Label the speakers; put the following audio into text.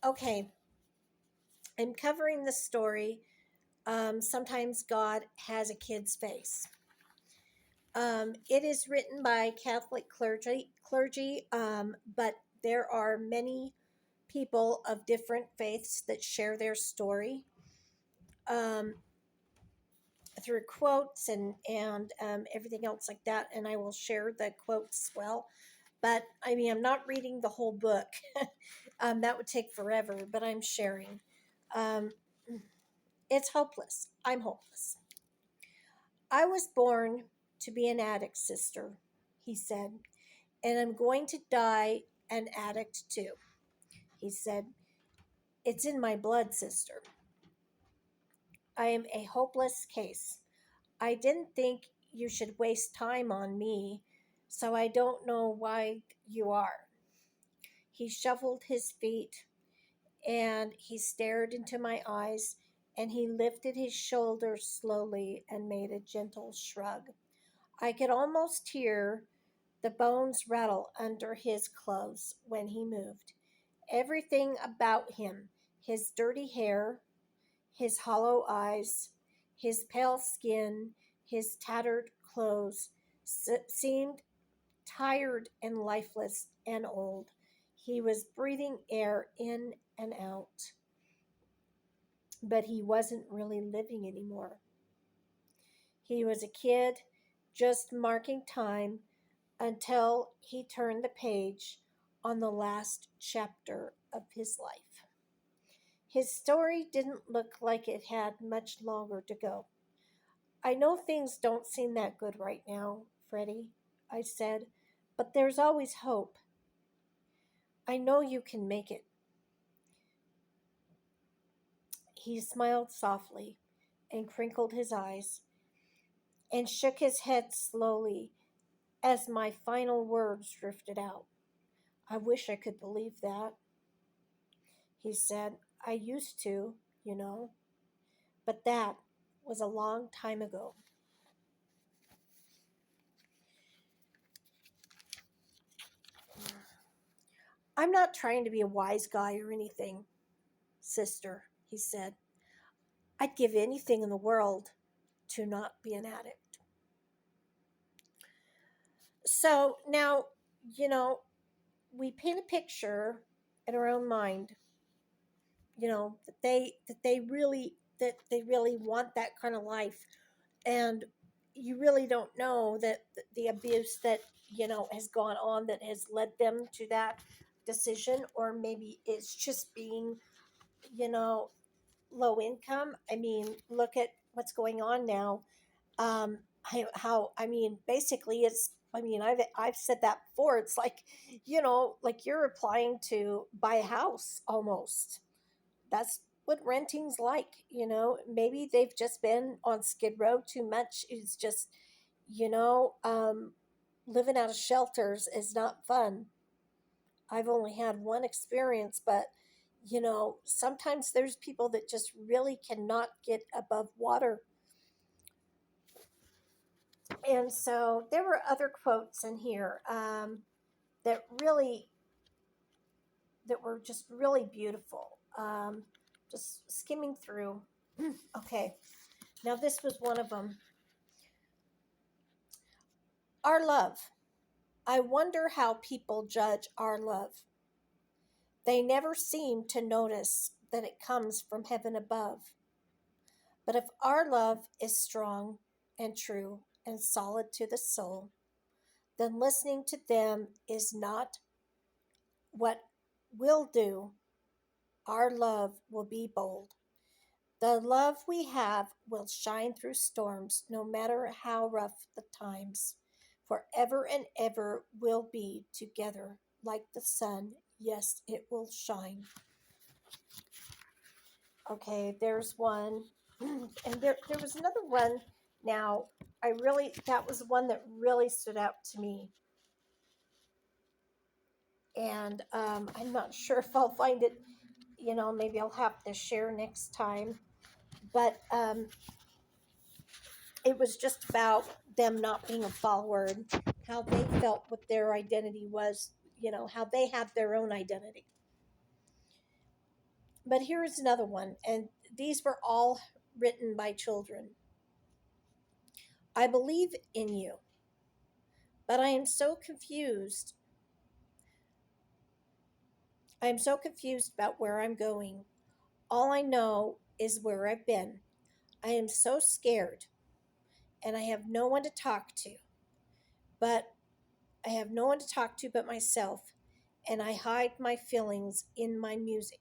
Speaker 1: Okay, I'm covering the story. Sometimes God has a kid's face. It is written by Catholic clergy, but there are many people of different faiths that share their story um, through quotes and everything else like that. And I will share the quotes as well. But I mean, I'm not reading the whole book. That would take forever. But I'm sharing. Um, it's hopeless. I'm hopeless. I was born to be an addict, sister, he said, and I'm going to die an addict too. He said, it's in my blood, sister. I am a hopeless case. I didn't think you should waste time on me, so I don't know why you are. He shuffled his feet and he stared into my eyes and he lifted his shoulders slowly and made a gentle shrug. I could almost hear the bones rattle under his clothes when he moved. Everything about him, his dirty hair, his hollow eyes, his pale skin, his tattered clothes, seemed tired and lifeless and old. He was breathing air in and out, but he wasn't really living anymore. He was a kid, just marking time until he turned the page on the last chapter of his life. His story didn't look like it had much longer to go. I know things don't seem that good right now, Freddie, I said, but there's always hope. I know you can make it. He smiled softly and crinkled his eyes and shook his head slowly as my final words drifted out. I wish I could believe that, he said. I used to, you know, but that was a long time ago. I'm not trying to be a wise guy or anything, sister, he said. I'd give anything in the world to not be an addict. So now, you know, we paint a picture in our own mind, that they really want that kind of life, and you really don't know that the abuse that has gone on that has led them to that decision, or maybe it's just being you know low income. I mean, look at what's going on now. I mean, basically, I've said that before. It's like you're applying to buy a house almost. That's what renting's like. Maybe they've just been on Skid Row too much. It's just, you know, um, living out of shelters is not fun. I've only had one experience, but sometimes there's people that just really cannot get above water. And so there were other quotes in here that really that were just really beautiful. Just skimming through. Okay, now this was one of them. Our love. I wonder how people judge our love. They never seem to notice that it comes from heaven above. But if our love is strong and true and solid to the soul, then listening to them is not what will do. Our love will be bold. The love we have will shine through storms, no matter how rough the times. Forever and ever we'll be together like the sun. Yes, it will shine. Okay, there's one. And there was another one. Now, that was one that really stood out to me. And I'm not sure if I'll find it. Maybe I'll have to share next time. But it was just about them not being a follower and how they felt what their identity was, how they have their own identity. But here is another one, and these were all written by children. I believe in you, but I am so confused. I am so confused about where I'm going. All I know is where I've been. I am so scared, and I have no one to talk to. But I have no one to talk to but myself, and I hide my feelings in my music.